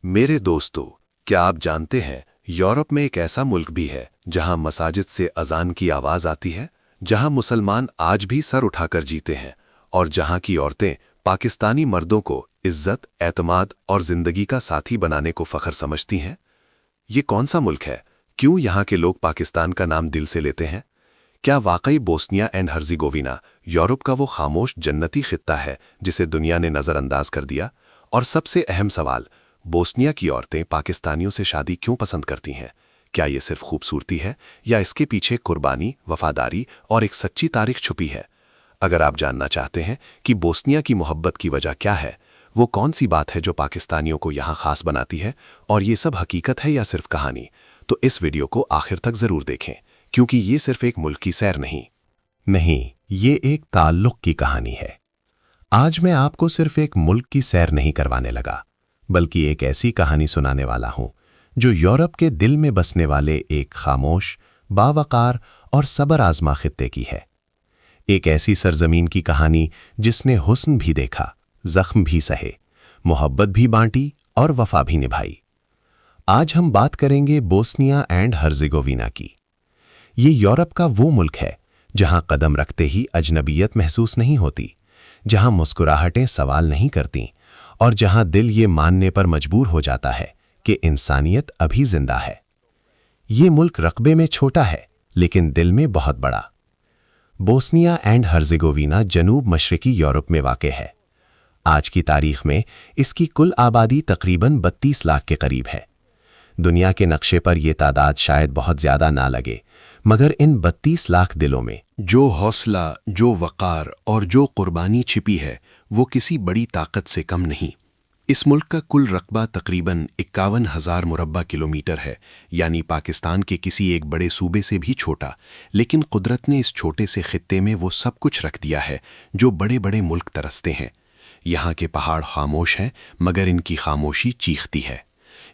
मेरे दोस्तों, क्या आप जानते हैं यूरोप में एक ऐसा मुल्क भी है जहां मसाजिद से अजान की आवाज आती है, जहां मुसलमान आज भी सर उठाकर जीते हैं और जहां की औरतें पाकिस्तानी मर्दों को इज्जत, एतमाद और जिंदगी का साथी बनाने को फख्र समझती हैं? ये कौन सा मुल्क है? क्यों यहाँ के लोग पाकिस्तान का नाम दिल से लेते हैं? क्या वाकई बोस्निया एंड हर्ज़ेगोविना यूरोप का वो खामोश जन्नती खित्ता है जिसे दुनिया ने नज़रअंदाज कर दिया? और सबसे अहम सवाल, बोस्निया की औरतें पाकिस्तानियों से शादी क्यों पसंद करती हैं? क्या ये सिर्फ खूबसूरती है या इसके पीछे कुर्बानी, वफादारी और एक सच्ची तारीख छुपी है? अगर आप जानना चाहते हैं कि बोस्निया की मोहब्बत की वजह क्या है, वो कौन सी बात है जो पाकिस्तानियों को यहाँ खास बनाती है, और ये सब हकीकत है या सिर्फ कहानी, तो इस वीडियो को आखिर तक जरूर देखें, क्योंकि ये सिर्फ एक मुल्क की सैर नहीं, ये एक ताल्लुक की कहानी है। आज मैं आपको सिर्फ एक मुल्क की सैर नहीं करवाने लगा, बल्कि एक ऐसी कहानी सुनाने वाला हूं जो यूरोप के दिल में बसने वाले एक खामोश, बावकार और सबर आजमा खित्ते की है। एक ऐसी सरजमीन की कहानी जिसने हुस्न भी देखा, जख्म भी सहे, मोहब्बत भी बांटी और वफा भी निभाई। आज हम बात करेंगे बोस्निया एंड हर्ज़ेगोविना की। ये यूरोप का वो मुल्क है जहां कदम रखते ही अजनबियत महसूस नहीं होती, जहां मुस्कुराहटें सवाल नहीं करती और जहां दिल ये मानने पर मजबूर हो जाता है कि इंसानियत अभी जिंदा है। ये मुल्क रकबे में छोटा है लेकिन दिल में बहुत बड़ा। बोस्निया एंड हर्ज़ेगोविना जनूब मशरकी यूरोप में वाक़ है। आज की तारीख में इसकी कुल आबादी तकरीबन 32 लाख के करीब है। दुनिया के नक्शे पर यह तादाद शायद बहुत ज्यादा ना लगे, मगर इन 32 लाख दिलों में जो हौसला, जो वक़ार और जो कुर्बानी छिपी है, वो किसी बड़ी ताकत से कम नहीं। इस मुल्क का कुल रकबा तकरीबन 51,000 मुरब्बा किलोमीटर है, यानी पाकिस्तान के किसी एक बड़े सूबे से भी छोटा। लेकिन कुदरत ने इस छोटे से खित्ते में वो सब कुछ रख दिया है जो बड़े बड़े मुल्क तरसते हैं। यहाँ के पहाड़ खामोश हैं, मगर इनकी खामोशी चीखती है।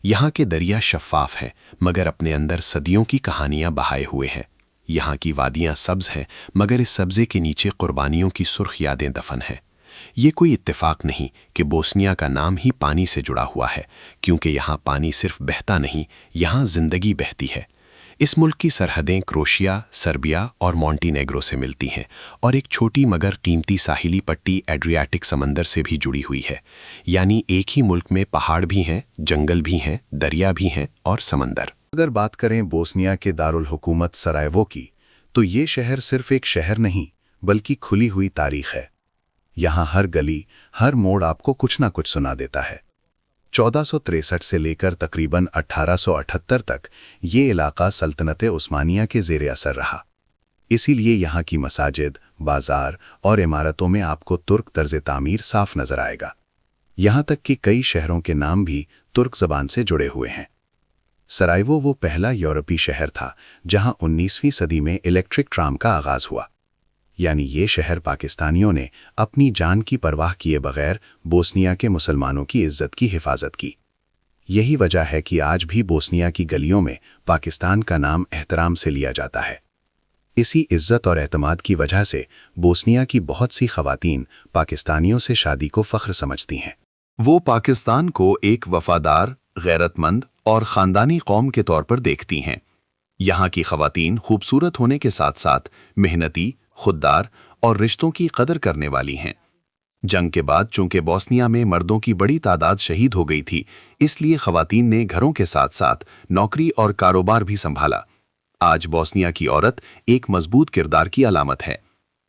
यहाँ के दरिया शफ़ाफ हैं, मगर अपने अंदर सदियों की कहानियाँ बहाए हुए हैं। यहाँ की वादियाँ सब्ज़ हैं, मगर इस सब्ज़े के नीचे कुर्बानियों की सुर्ख यादें दफन हैं। ये कोई इत्तेफाक नहीं कि बोस्निया का नाम ही पानी से जुड़ा हुआ है, क्योंकि यहाँ पानी सिर्फ बहता नहीं, यहाँ जिंदगी बहती है। इस मुल्क की सरहदें क्रोशिया, सर्बिया और मॉन्टीनेग्रो से मिलती हैं और एक छोटी मगर कीमती साहिली पट्टी एड्रियाटिक समंदर से भी जुड़ी हुई है। यानी एक ही मुल्क में पहाड़ भी हैं, जंगल भी हैं, दरिया भी हैं और समंदर। अगर बात करें बोस्निया के दारुल हुकूमत सरायवो की, तो ये शहर सिर्फ एक शहर नहीं, बल्कि खुली हुई तारीख है। यहाँ हर गली, हर मोड़ आपको कुछ ना कुछ सुना देता है। 1463 से लेकर तकरीबन 1878 तक ये इलाका सल्तनत उस्मानिया के ज़ेर असर रहा। इसीलिए यहाँ की मसाजिद, बाजार और इमारतों में आपको तुर्क तर्ज तामीर साफ नजर आएगा। यहाँ तक कि कई शहरों के नाम भी तुर्क ज़बान से जुड़े हुए हैं। सरायवो वो पहला यूरोपी शहर था जहाँ 19वीं सदी में इलेक्ट्रिक ट्राम का आगाज़ हुआ। यानी ये शहर पाकिस्तानियों ने अपनी जान की परवाह किए बगैर बोस्निया के मुसलमानों की इज्जत की हिफाजत की। यही वजह है कि आज भी बोस्निया की गलियों में पाकिस्तान का नाम एहतराम से लिया जाता है। इसी इज्जत और एतमाद की वजह से बोस्निया की बहुत सी खवातीन पाकिस्तानियों से शादी को फ़ख्र समझती हैं। वो पाकिस्तान को एक वफादार, गैरतमंद और ख़ानदानी कौम के तौर पर देखती हैं। यहाँ की खवातीन खूबसूरत होने के साथ साथ मेहनती, खुददार और रिश्तों की कदर करने वाली हैं। जंग के बाद चूंकि बोस्निया में मर्दों की बड़ी तादाद शहीद हो गई थी, इसलिए खवातीन ने घरों के साथ साथ नौकरी और कारोबार भी संभाला। आज बोस्निया की औरत एक मजबूत किरदार की अलामत है।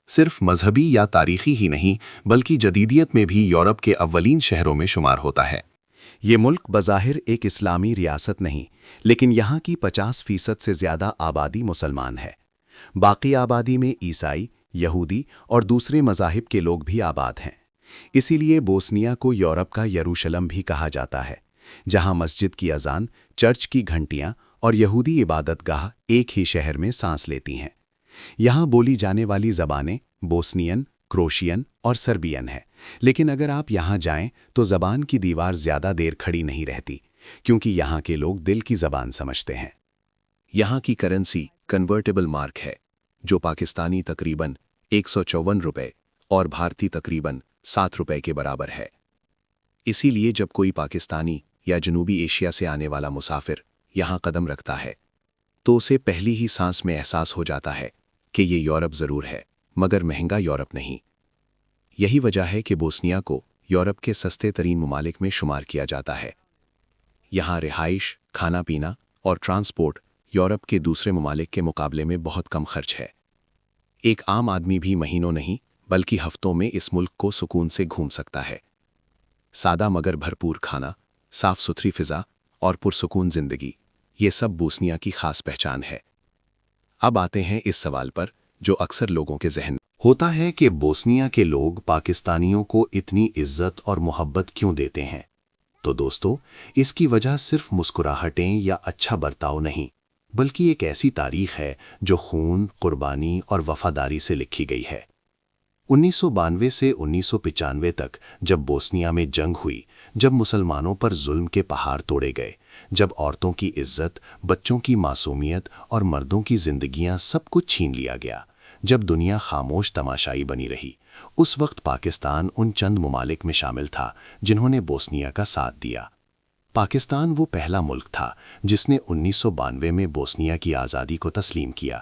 सिर्फ मजहबी या तारीखी ही नहीं, बल्कि जदीदियत में भी यूरोप के अव्वलीन शहरों में शुमार होता है। ये मुल्क बज़ाहिर एक इस्लामी रियासत नहीं, लेकिन यहाँ की 50% से ज़्यादा आबादी मुसलमान है। बाकी आबादी में ईसाई, यहूदी और दूसरे मज़ाहिब के लोग भी आबाद हैं। इसीलिए बोस्निया को यूरोप का यरूशलम भी कहा जाता है, जहाँ मस्जिद की अजान, चर्च की घंटियाँ और यहूदी इबादतगाह एक ही शहर में सांस लेती हैं। यहाँ बोली जाने वाली ज़बानें बोस्नियन, क्रोशियन और सर्बियन है। लेकिन अगर आप यहाँ जाएं तो ज़बान की दीवार ज़्यादा देर खड़ी नहीं रहती, क्योंकि यहाँ के लोग दिल की ज़बान समझते हैं। यहाँ की करेंसी कन्वर्टेबल मार्क है, जो पाकिस्तानी तकरीबन 154 रुपये और भारतीय तकरीबन 7 रुपये के बराबर है। इसीलिए जब कोई पाकिस्तानी یا جنوبی ایشیا سے آنے والا مسافر یہاں قدم رکھتا ہے تو اسے پہلی ہی سانس میں احساس ہو جاتا ہے کہ یہ یورپ ضرور ہے مگر مہنگا یورپ نہیں۔ یہی وجہ ہے کہ بوسنیا کو یورپ کے سستے ترین ممالک میں شمار کیا جاتا ہے۔ یہاں رہائش، کھانا پینا اور ٹرانسپورٹ یورپ کے دوسرے ممالک کے مقابلے میں بہت کم خرچ ہے۔ ایک عام آدمی بھی مہینوں نہیں بلکہ ہفتوں میں اس ملک کو سکون سے گھوم سکتا ہے۔ سادہ مگر بھرپور کھانا، صاف ستھری فضا اور پرسکون زندگی، یہ سب بوسنیا کی خاص پہچان ہے۔ اب آتے ہیں اس سوال پر جو اکثر لوگوں کے ذہن ہوتا ہے کہ بوسنیا کے لوگ پاکستانیوں کو اتنی عزت اور محبت کیوں دیتے ہیں؟ تو دوستو، اس کی وجہ صرف مسکراہٹیں یا اچھا برتاؤ نہیں، بلکہ ایک ایسی تاریخ ہے جو خون، قربانی اور وفاداری سے لکھی گئی ہے۔ 1992 سے 1995 تک جب بوسنیا میں جنگ ہوئی، جب مسلمانوں پر ظلم کے پہاڑ توڑے گئے، جب عورتوں کی عزت، بچوں کی معصومیت اور مردوں کی زندگیاں سب کچھ چھین لیا گیا، جب دنیا خاموش تماشائی بنی رہی، اس وقت پاکستان ان چند ممالک میں شامل تھا جنہوں نے بوسنیا کا ساتھ دیا۔ پاکستان وہ پہلا ملک تھا جس نے 1992 میں بوسنیا کی آزادی کو تسلیم کیا۔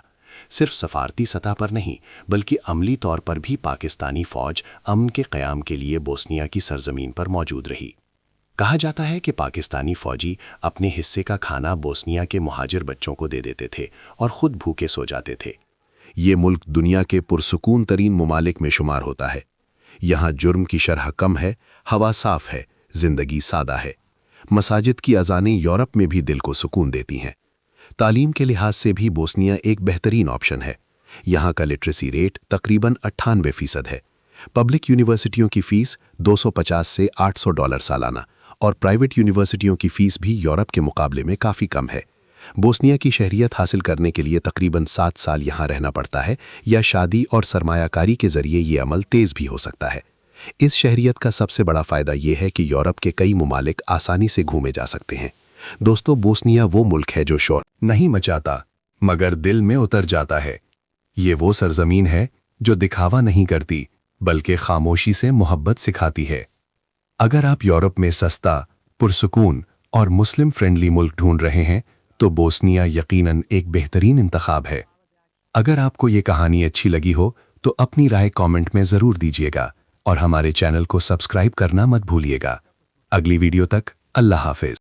صرف سفارتی سطح پر نہیں بلکہ عملی طور پر بھی پاکستانی فوج امن کے قیام کے لیے بوسنیا کی سرزمین پر موجود رہی۔ کہا جاتا ہے کہ پاکستانی فوجی اپنے حصے کا کھانا بوسنیا کے مہاجر بچوں کو دے دیتے تھے اور خود بھوکے سو جاتے تھے۔ یہ ملک دنیا کے پرسکون ترین ممالک میں شمار ہوتا ہے۔ یہاں جرم کی شرح کم ہے، ہوا صاف ہے، زندگی سادہ ہے۔ مساجد کی اذانیں یورپ میں بھی دل کو سکون دیتی ہیں۔ تعلیم کے لحاظ سے بھی بوسنیا ایک بہترین آپشن ہے۔ یہاں کا لٹریسی ریٹ تقریباً 98% ہے۔ پبلک یونیورسٹیوں کی فیس $250 سے $800 سالانہ اور پرائیویٹ یونیورسٹیوں کی فیس بھی یورپ کے مقابلے میں کافی کم ہے۔ بوسنیا کی شہریت حاصل کرنے کے لیے تقریباً 7 سال یہاں رہنا پڑتا ہے یا شادی اور سرمایہ کاری کے ذریعے یہ عمل تیز بھی ہو سکتا ہے۔ اس شہریت کا سب سے بڑا فائدہ یہ ہے کہ یورپ کے کئی ممالک آسانی سے گھومے جا سکتے ہیں۔ دوستو، بوسنیا وہ ملک ہے جو شور نہیں مچاتا مگر دل میں اتر جاتا ہے۔ یہ وہ سرزمین ہے جو دکھاوا نہیں کرتی بلکہ خاموشی سے محبت سکھاتی ہے۔ اگر آپ یورپ میں سستا، پرسکون اور مسلم فرینڈلی ملک ڈھونڈ رہے ہیں تو بوسنیا یقیناً ایک بہترین انتخاب ہے۔ اگر آپ کو یہ کہانی اچھی لگی ہو تو اپنی رائے کامنٹ میں ضرور دیجیے گا اور ہمارے چینل کو سبسکرائب کرنا مت بھولیے گا۔ اگلی ویڈیو تک اللہ حافظ۔